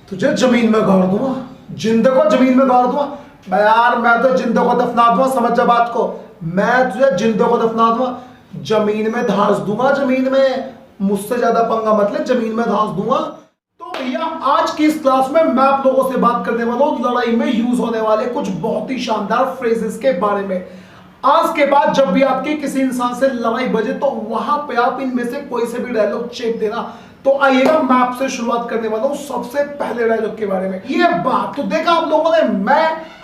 तुझे जमीन में गाड़ दूंगा, जिंदे को जमीन में गाड़ दूंगा। यार मैं तो जिंदे को दफना दूंगा, समझ जा बात को। मैं तुझे जिंदे को दफना दूंगा, जमीन में धांस दूंगा, जमीन में। मुझसे ज्यादा पंगा मत ले, जमीन में धांस दूंगा। तो भैया आज की इस क्लास में मैं आप लोगों से बात करने वाला हूं लड़ाई में यूज होने वाले कुछ बहुत ही शानदार फ्रेजेस के बारे में। आज के बाद जब भी आपकी किसी इंसान से लड़ाई बजे तो वहां पे आप इनमें से कोई से भी डायलॉग चेप देना। तो आइएगा मैं आपसे शुरुआत करने वाला हूं सबसे पहले डायलॉग के बारे में। ये बात तो देखा आप लोगों ने,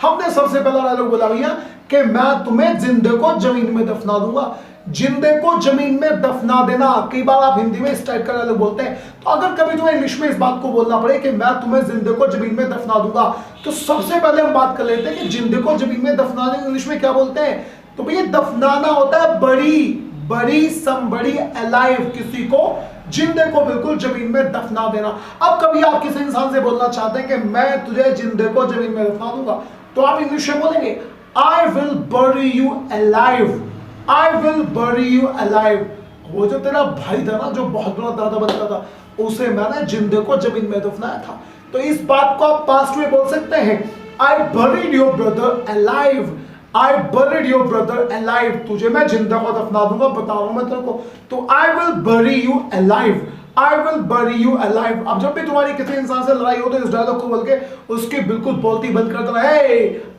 हमने सबसे पहला डायलॉग बोला भैया कि मैं तुम्हें जिंदे को जमीन में दफना दूंगा। जिंदे को जमीन में दफना देना, कई बार आप हिंदी में इस टाइप का डायलॉग बोलते हैं। तो अगर कभी तुम्हें इंग्लिश में इस बात को बोलना पड़े कि मैं तुम्हें जिंदे को जमीन में दफना दूंगा, तो सबसे पहले हम बात कर लेते हैं कि जिंदे को जमीन में दफनाने इंग्लिश में क्या बोलते हैं। तो भैया दफनाना होता है बड़ी समबड़ी अलाइव, किसी को जिंदे को बिल्कुल जमीन में दफना देना। अब कभी आप किसी इंसान से बोलना चाहते हैं कि मैं तुझे जिंदे को जमीन में दफना दूंगा, तो आप इंग्लिश में बोलेंगे आई विल बरी यू अलाइव। आई विल बरी यू अलाइव। वो जो तेरा भाई था ना, जो बहुत बड़ा दादा बनता था, उसे मैंने जिंदे को जमीन में दफनाया था। तो इस बात को आप पास्ट में बोल सकते हैं, I buried your brother alive. I buried your brother alive. तुझे मैं जिंदा को दफना दूंगा, बता रहा हूं मैं तेरे को। तो आई विल बरी यू अलाइव। आई विल बरी यू अलाइव। अब जब भी तुम्हारी किसी इंसान से लड़ाई हो तो इस डायलॉग को बोल के उसकी बिल्कुल बोलती बंद कर देना,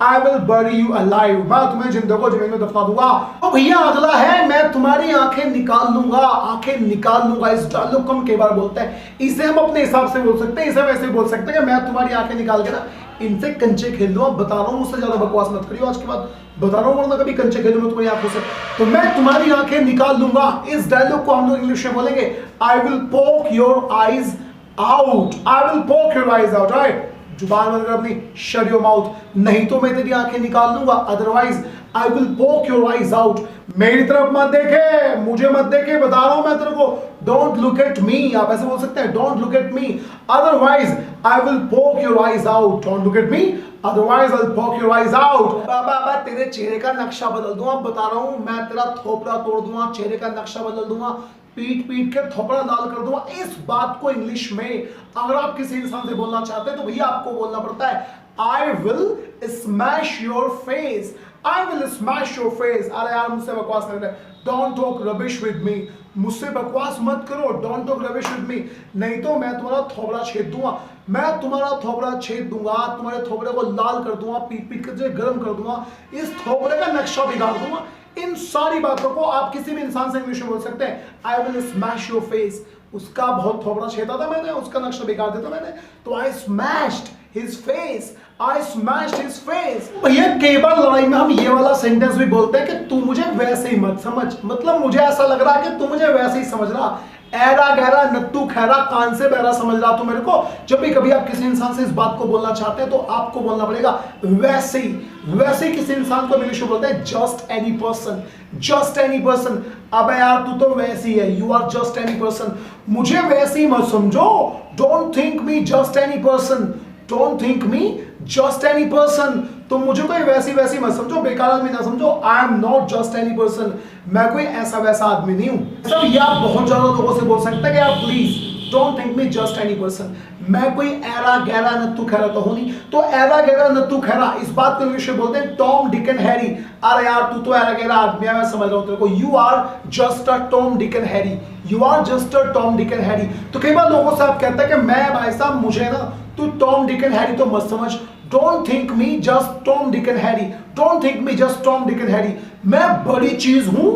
आई विल बरी यू अलाइव, मैं तुम्हें जिंदा को जमीन में दफना दूंगा। तो भैया अगला है मैं तुम्हारी आंखें निकाल लूंगा। आंखें निकाल लूंगा, इस डायलॉग को हम कई बार बोलते हैं। इसे हम अपने हिसाब से बोल सकते हैं, इसे वैसे बोल सकते हैं कि मैं तुम्हारी आंखें निकाल के ना इनसे कंचे खेल लूंगा। बता रहा हूं मुझसे ज्यादा बकवास मत करियो आज के बाद, बता रहा हूं, वरना कभी कंचे खेलूंगा तुम्हारी आंखों से। तो मैं तुम्हारी आंखें निकाल लूंगा, इस डायलॉग को हम लोग इंग्लिश में बोलेंगे आई will poke your eyes out. I will poke your eyes out. Right, जुबान बंद कर अपनी, शट योर माउथ। नहीं तो मैं तेरी आंखें निकाल लूंगा, otherwise I will poke your eyes out. मेरी तरफ मत देखे, मुझे मत देखे, बता रहा हूं मैं तेरे को। डोंट लुक एट मी, आप ऐसे बोल सकते हैं, don't look at me, otherwise I will poke your eyes out. Don't look at me, otherwise I will poke your eyes out. बाबा तेरे चेहरे का नक्शा बदल दूंगा, बता रहा हूं मैं, तेरा थोपड़ा तोड़ दूंगा, चेहरे का नक्शा बदल दूंगा, पीट पीट के थोपड़ा लाल कर दूंगा। इस बात को इंग्लिश में अगर आप किसी इंसान से बोलना चाहते हैं तो भैया आपको बोलना पड़ता है I will smash your face. I will smash your face. अरे यार मुझसे बकवास कर रहे, don't talk rubbish with me, मुझसे बकवास मत करो, don't talk rubbish with me, नहीं तो मैं तुम्हारा थोबड़ा छेद दूंगा। मैं तुम्हारा थोबड़ा छेद दूंगा, तुम्हारे थोबड़े को लाल कर दूंगा, पीट पीट कर गर्म कर दूंगा, इस थोबड़े का नक्शा बिगाड़ दूंगा। इन सारी बातों को आप किसी भी इंसान से इंग्लिश में बोल सकते हैं, I will smash your face. उसका बहुत थोबड़ा छेदा था मैंने, उसका नक्शा बिगाड़ दिया था मैंने, तो आई स्मैश्ड हिज फेस। आई स्मैश्ड हिज फेस। भैया कई बार लड़ाई में हम ये वाला सेंटेंस भी बोलते हैं कि तू मुझे वैसे ही मत समझ, मतलब मुझे ऐसा लग रहा है कि तू मुझे वैसे ही समझ रहा, ऐरा गहरा नत्तू खैरा, कान से बहरा समझ रहा तू मेरे को। जब भी कभी आप किसी इंसान से इस बात को बोलना चाहते हैं तो आपको बोलना पड़ेगा वैसे ही। वैसे ही किसी इंसान को इंग्लिश में बोलते हैं just any person. Just any person. अबे यार तू तो वैसी है, you are just any person, मुझे वैसे ही मत समझो। Don't think me just any person. Don't think me just any person. तुम मुझे कोई वैसी मत समझो, बेकार आदमी ना समझो। I am not just any person, मैं कोई ऐसा वैसा आदमी नहीं हूं। सब ये आप बहुत ज्यादा लोगों से बोल सकते हैं कि आप please don't think me just any person, मैं कोई ऐरा गहरा नत्थू खैरा तो हूं नहीं। तो ऐरा गहरा नत्थू खैरा, इस बात को इंग्लिश में बोलते हैं टॉम डिक एंड हैरी। अरे यार तू तो ऐरा गहरा आदमी है, मैं समझ रहा हूं तेरे को, you are just a Tom Dick and Harry, you are just a Tom Dick and Harry. तो कई बार लोगों से आप कहते हैं कि मैं भाई साहब मुझे ना तू टॉम डिक एंड हैरी तो मत समझ। Don't think me just Tom Dick and Harry. Don't think me just Tom Dick and Harry, मैं बड़ी चीज हूं,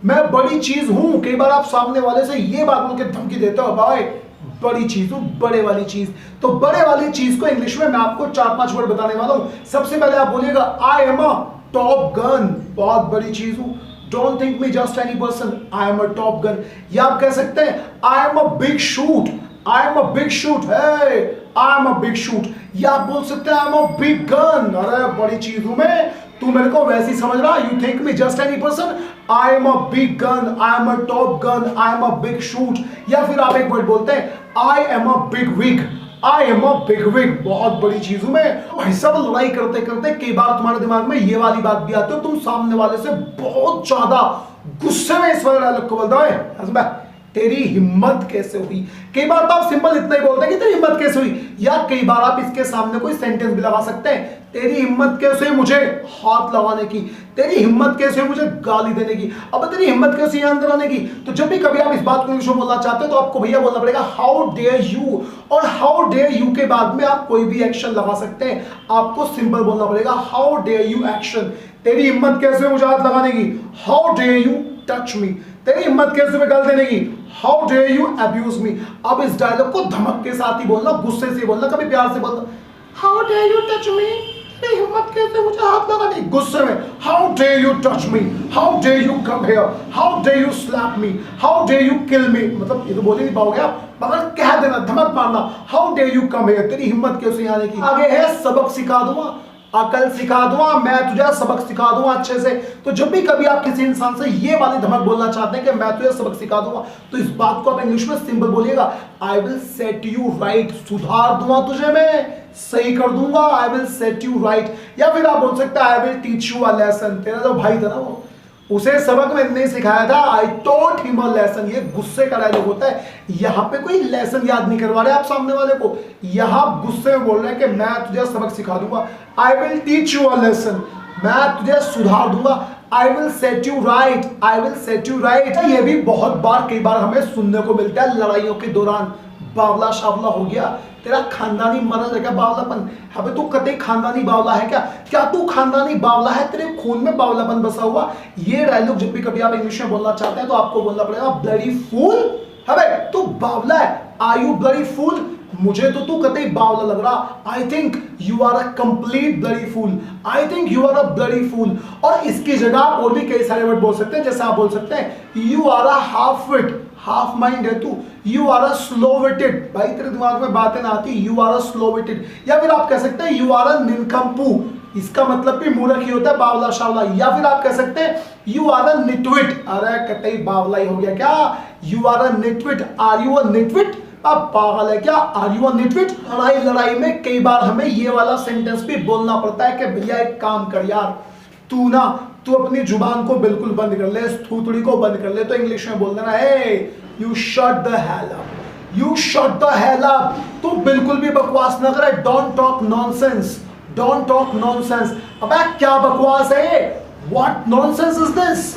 मैं बड़ी चीज हूं। कई बार आप सामने वाले से ये बात बोल के धमकी देते हो, भाई बड़ी चीज हूं, बड़े वाली चीज। तो बड़े वाली चीज को इंग्लिश में मैं आपको 4-5 वर्ड बताने वाला हूं। सबसे पहले आप बोलिएगा I am a top gun, बहुत बड़ी चीज हूं। Don't think me just any person, I am a top gun. या आप कह सकते हैं I am a big shot. I am a big shot है, I am a big shoot. या आप बोल सकते हैं I am a big gun, अरे बड़ी चीज हूं मैं, तू मेरे को वैसे ही समझ रहा। You think me just any person, I am a big gun, I am a top gun, I am a big shoot. या फिर आप एक वर्ड बोलते हैं I am a big wig. I am a big wig, बहुत बड़ी चीज हूं मैं। भाई साहब लड़ाई करते करते कई बार तुम्हारे दिमाग में ये वाली बात भी आती है, तुम सामने वाले से बहुत ज्यादा गुस्से में इस वाले डायलॉग को बोलते हो, तेरी हिम्मत कैसे हुई। कई बार तो आप सिंपल इतना ही बोलते हैं कि तेरी हिम्मत कैसे हुई, या कई बार आप इसके सामने कोई सेंटेंस भी लगा सकते हैं। तेरी हिम्मत कैसे मुझे हाथ लगाने की, तेरी हिम्मत कैसे मुझे गाली देने की, अब तेरी हिम्मत कैसे यहां अंदर आने की। तो जब भी कभी आप इस बात को इंग्लिश में बोलना चाहते हो तो आपको भैया बोलना पड़ेगा हाउ डेयर यू, और हाउ डेयर यू के बाद में आप कोई भी एक्शन लगा सकते हैं। आपको सिंपल बोलना पड़ेगा हाउ डेयर यू एक्शन। तेरी हिम्मत कैसे मुझे हाथ लगाने की, how dare you touch me. तेरी हिम्मत कैसे मैं गाली देने की, how dare you abuse me. अब इस डायलॉग को धमक के साथ ही बोलना, गुस्से से बोलना, कभी प्यार से बोलना। How dare you touch me, तेरी हिम्मत कैसे मुझे हाथ लगाने की, गुस्से में। How dare you touch me, how dare you come here, how dare you slap me, how dare you kill me. मतलब ये तो बोल ही नहीं पाओगे आप, मगर कह देना, धमक मारना, how dare you come here, तेरी हिम्मत कैसे आने की। आगे है सबक सिखा दूंगा, अकल सिखा दूंगा, मैं तुझे सबक सिखा दूंगा अच्छे से। तो जब भी कभी आप किसी इंसान से ये वाली धमक बोलना चाहते हैं कि मैं तुझे सबक सिखा दूंगा, तो इस बात को आप इंग्लिश में सिंपल बोलिएगा, I will set you right. सुधार दूंगा तुझे, मैं सही कर दूंगा, I will set you right. या फिर आप बोल सकते हैं I will teach you a lesson. तेरा जो भाई था ना, वो उसे सबक मैंने नहीं सिखाया था, I taught him a lesson. ये गुस्से का डायलॉग होता है, यहाँ पे कोई लेसन याद नहीं करवा रहे आप सामने वाले को, यहाँ गुस्से में बोल रहे हैं कि मैं तुझे सबक सिखा दूंगा, I will teach you a lesson. मैं तुझे सुधार दूंगा, I will set you right, I will set you right. ये भी बहुत बार, कई बार हमें सुनने को मिलता है लड़ाइयों के दौरान। बावला शावला हो गया, तेरा खानदानी मरल है क्या बावलापन, अबे तू कतई खानदानी बावला है क्या, क्या तू खानदानी बावला है, तेरे खून में बावलापन बसा हुआ। ये डायलॉग जब भी कभी आप इंग्लिश में बोलना चाहते हैं तो आपको बोलना पड़ेगा ब्लडी फूल। अबे तू बावला है, आर यू ब्लडी फूल, मुझे तो तू कतई बावला लग रहा। I think you are a complete bloody fool, I think you are a bloody fool. और इसकी जगह आप और भी कई सारे वर्ड बोल सकते हैं, जैसे आप बोल सकते हैं you are a half wit, half mind है तू, you are a slow witted, भाई तेरे दिमाग में बातें ना आती, you are a slow witted. या फिर आप कह सकते हैं यू आर अ निनकम्पू, इसका मतलब भी मूर्ख ही होता है, बावला शावला। या फिर आप कह सकते हैं यू आर अ निटविट, अरे कतई बावला ही हो गया क्या, you are a nitwit, are you a nitwit, अब पागल है क्या, आर यू अ निटविट। लड़ाई में कई बार हमें ये वाला सेंटेंस भी बोलना पड़ता है कि भैया एक काम कर यार, तू अपनी जुबान को बिल्कुल बंद कर ले, इस थूथड़ी को बंद कर ले। तो इंग्लिश में बोल देना hey you shut the hell up, you shut the hell up. तू बिल्कुल भी बकवास ना करे, don't talk nonsense, don't talk nonsense. अबे क्या बकवास है, what nonsense is this,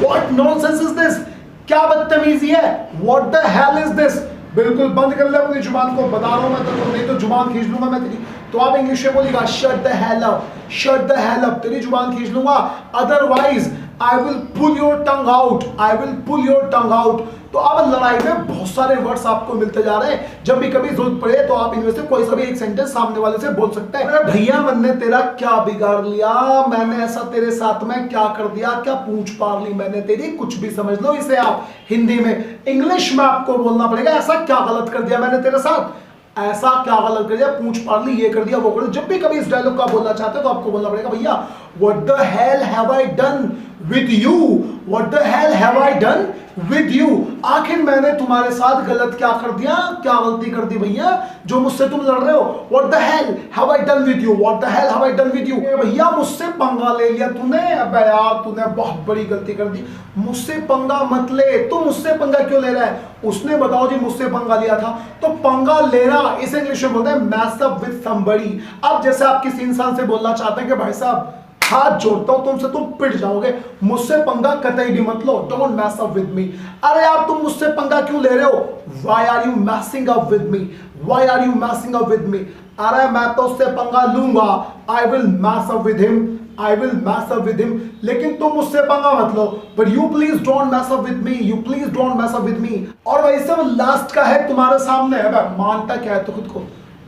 what nonsense is this, क्या बदतमीजी है, what the hell is this. बिल्कुल बंद कर ले अपनी जुबान को, बता रहा हूं मैं तो, नहीं तो जुबान खींच लूंगा मैं तेरी। तो आप इंग्लिश में बोलिएगा shut the hell up, shut the hell up, तेरी जुबान खींच लूंगा। Otherwise I will pull your tongue out, I will pull your tongue out. तो अब लड़ाई में बहुत सारे वर्ड्स आपको मिलते जा रहे हैं, जब भी कभी जरूरत पड़े तो आप इनमें से कोई सा भी एक सेंटेंस सामने वाले से बोल सकते हैं। अरे भैया मैंने तेरा क्या बिगाड़ लिया, मैंने ऐसा तेरे साथ में क्या कर दिया, क्या पूंछ पार ली मैंने तेरी, कुछ भी समझ लो इसे आप हिंदी में। इंग्लिश में आपको बोलना पड़ेगा ऐसा क्या गलत कर दिया मैंने तेरे साथ, ऐसा क्या गलत कर दिया, पूंछ पार ली, ये कर दिया वो कर दिया। जब भी कभी इस डायलॉग का बोलना चाहते हो तो आपको बोलना पड़ेगा भैया what the hell have I done with you, what the hell have I done with you. आखिर मैंने तुम्हारे साथ गलत क्या कर दिया, क्या गलती कर दी भैया जो मुझसे तुम लड़ रहे हो। What the hell have I done with you, what the hell have I done with you. भैया मुझसे पंगा ले लिया तूने, अबे यार तूने बहुत बड़ी गलती कर दी, मुझसे पंगा मत ले। तू मुझसे पंगा क्यों ले रहा है, उसने बताओ जी मुझसे पंगा लिया था। तो पंगा लेना इसे इंग्लिश में बोलते हैं मैस अप विद समबडी। अब जैसे आप किसी इंसान से बोलना चाहते हैं कि भाई साहब हाथ जोड़ता हूं तुमसे, तुम पिट जाओगे, मुझसे पंगा कतई भी मत लो, don't mess up with me. अरे यार तुम मुझसे पंगा क्यों ले रहे हो, why are you messing up with me, why are you messing up with me. अरे मैं तो उससे पंगा लूंगा, I will mess up with him, I will mess up with him, लेकिन तुम मुझसे पंगा मत लो, but you please don't mess up with me, you please don't mess up with मी। और भाई सब लास्ट का है तुम्हारे सामने, मानता क्या है तो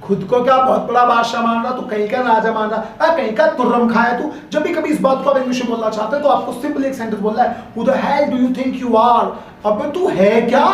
खुद को क्या बहुत बड़ा बादशाह मान रहा, तू कहीं का राजा मान रहा, कहीं का तुर्रम खाया तू। जब भी कभी इस बात को आप इंग्लिश में बोलना चाहते हैं तो आपको सिंपल एक सेंटेंस बोलना है, who the hell do you think you are. अबे तू है क्या,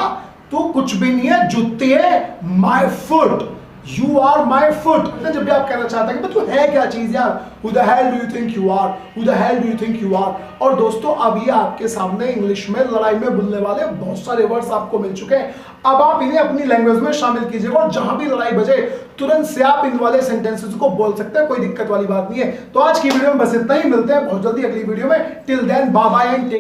तू कुछ भी नहीं है, जुत्ती है, my foot, you are my foot. जब भी आप कहना चाहते हैं कि तू है क्या चीज यार, who the hell do you think you are, who the hell do you think you are. और दोस्तों अब ये आपके सामने इंग्लिश में लड़ाई में बोलने वाले बहुत सारे वर्ड्स आपको मिल चुके हैं। अब आप इन्हें अपनी लैंग्वेज में शामिल कीजिएगा और जहां भी लड़ाई बजे तुरंत से आप इन वाले सेंटेंसेस को बोल सकते हैं, कोई दिक्कत वाली बात नहीं है। तो आज की वीडियो में बस इतना ही, मिलते हैं बहुत जल्दी अगली वीडियो में। Till then bye bye and take